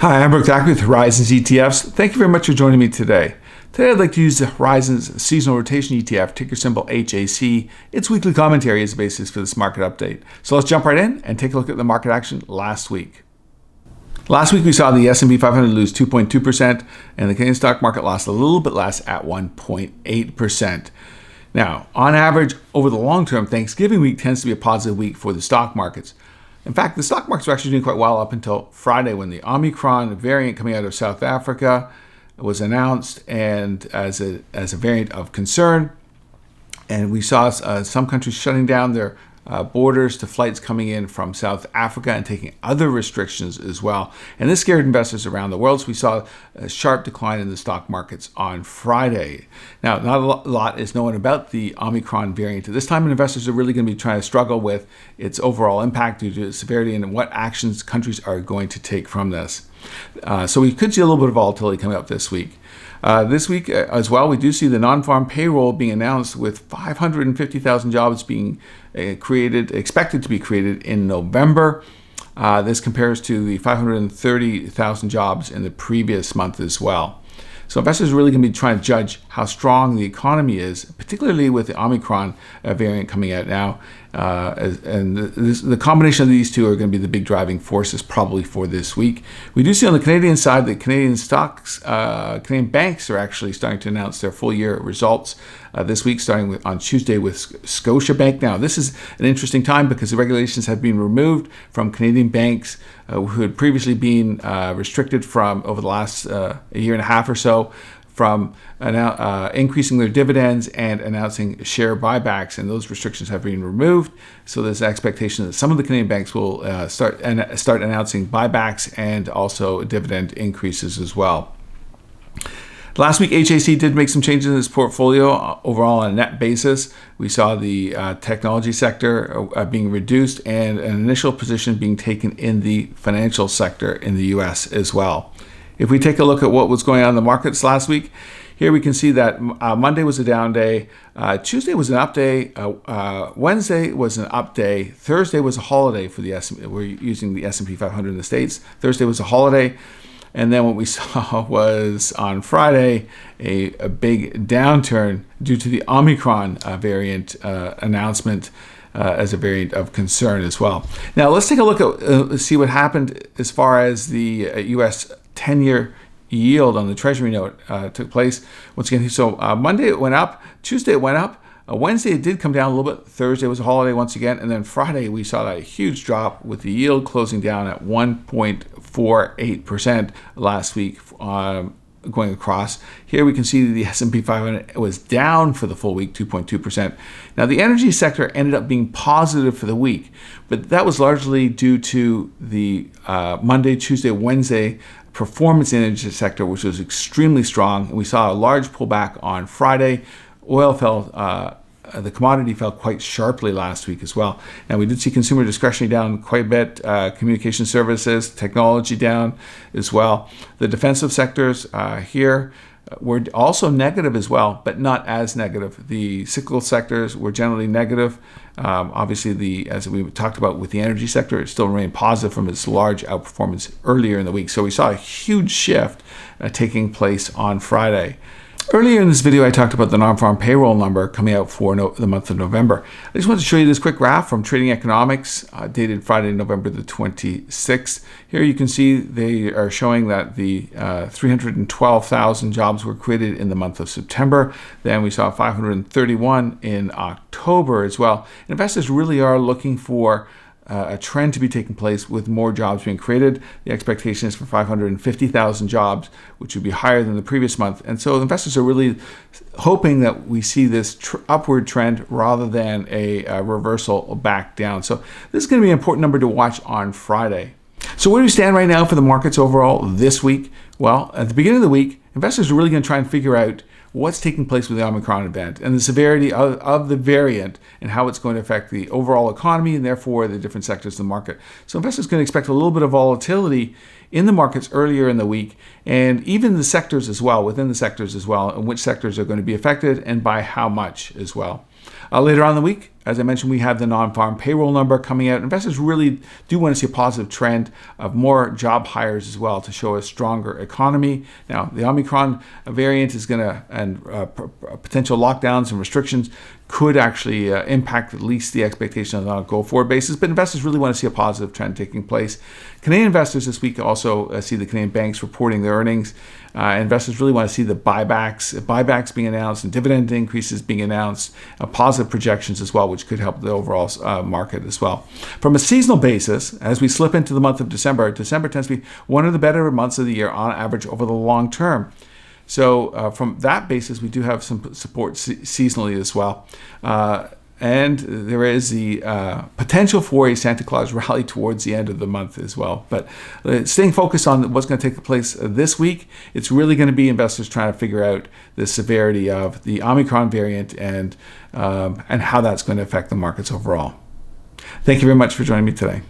Hi, I'm Brooke Thackeray with Horizons ETFs. Thank you very much for joining me today. Today I'd like to use the Horizons Seasonal Rotation ETF, ticker symbol HAC. Its weekly commentary is the basis for this market update. So let's jump right in and take a look at the market action last week. Last week we saw the S&P 500 lose 2.2% and the Canadian stock market lost a little bit less at 1.8%. Now, on average, over the long term, Thanksgiving week tends to be a positive week for the stock markets. In fact, the stock markets were actually doing quite well up until Friday when the Omicron variant coming out of South Africa was announced and as a variant of concern. And we saw some countries shutting down their borders to flights coming in from South Africa and taking other restrictions as well. And this scared investors around the world. So we saw a sharp decline in the stock markets on Friday. Now, not a lot is known about the Omicron variant at this time, and investors are really going to be trying to struggle with its overall impact due to its severity and what actions countries are going to take from this. So we could see a little bit of volatility coming up this week. This week as well, we do see the NonFarm Payroll being announced with 550,000 jobs being expected to be created in November. This compares to the 530,000 jobs in the previous month as well. So investors are really going to be trying to judge how strong the economy is, particularly with the Omicron variant coming out now. And the combination of these two are going to be the big driving forces probably for this week. We do see on the Canadian side that Canadian banks are actually starting to announce their full year results this week, starting on Tuesday with Scotiabank. Now, this is an interesting time because the regulations have been removed from Canadian banks who had previously been restricted from over the last a year and a half or so from increasing their dividends and announcing share buybacks, and those restrictions have been removed. So there's an expectation that some of the Canadian banks will start announcing buybacks and also dividend increases as well. Last week, HAC did make some changes in its portfolio overall on a net basis. We saw the technology sector being reduced and an initial position being taken in the financial sector in the US as well. If we take a look at what was going on in the markets last week, here we can see that Monday was a down day, Tuesday was an up day, Wednesday was an up day, Thursday was a holiday for the S&P. We're using the S&P 500 in the States. Thursday was a holiday. And then what we saw was on Friday a big downturn due to the Omicron variant announcement as a variant of concern as well. Now let's take a look at see what happened as far as the U.S. 10-year yield on the Treasury note took place. Once again, so Monday it went up, Tuesday it went up, Wednesday it did come down a little bit, Thursday was a holiday once again, and then Friday we saw that huge drop with the yield closing down at 1.48% last week going across. Here we can see the S&P 500 was down for the full week, 2.2%. Now the energy sector ended up being positive for the week, but that was largely due to the Monday, Tuesday, Wednesday performance in the energy sector, which was extremely strong. And we saw a large pullback on Friday. Oil fell, the commodity fell quite sharply last week as well. And we did see consumer discretionary down quite a bit, communication services, technology down as well. The defensive sectors here were also negative as well, but not as negative. The cyclical sectors were generally negative. Obviously, as we talked about with the energy sector, it still remained positive from its large outperformance earlier in the week. So we saw a huge shift taking place on Friday. Earlier in this video, I talked about the NonFarm Payroll number coming out for the month of November. I just wanted to show you this quick graph from Trading Economics, dated Friday, November the 26th. Here you can see they are showing that the 312,000 jobs were created in the month of September. Then we saw 531 in October as well. Investors really are looking for a trend to be taking place with more jobs being created. The expectation is for 550,000 jobs, which would be higher than the previous month. And so investors are really hoping that we see this upward trend rather than a reversal back down. So this is going to be an important number to watch on Friday. So where do we stand right now for the markets overall this week? Well, at the beginning of the week, investors are really going to try and figure out what's taking place with the Omicron event and the severity of the variant and how it's going to affect the overall economy and therefore the different sectors of the market. So investors are going to expect a little bit of volatility in the markets earlier in the week, and even the sectors as well, within the sectors as well, and which sectors are going to be affected and by how much as well. Later on in the week, as I mentioned, we have the non-farm payroll number coming out. Investors really do want to see a positive trend of more job hires as well to show a stronger economy. Now, the Omicron variant is going to, and potential lockdowns and restrictions could actually impact at least the expectations on a go-forward basis, but investors really want to see a positive trend taking place. Canadian investors this week also see the Canadian banks reporting their earnings. Investors really want to see the buybacks being announced and dividend increases being announced, positive projections as well, which could help the overall market as well. From a seasonal basis, as we slip into the month of December, December tends to be one of the better months of the year on average over the long term. So from that basis, we do have some support seasonally as well. And there is the potential for a Santa Claus rally towards the end of the month as well. But staying focused on what's going to take place this week, it's really going to be investors trying to figure out the severity of the Omicron variant and how that's going to affect the markets overall. Thank you very much for joining me today.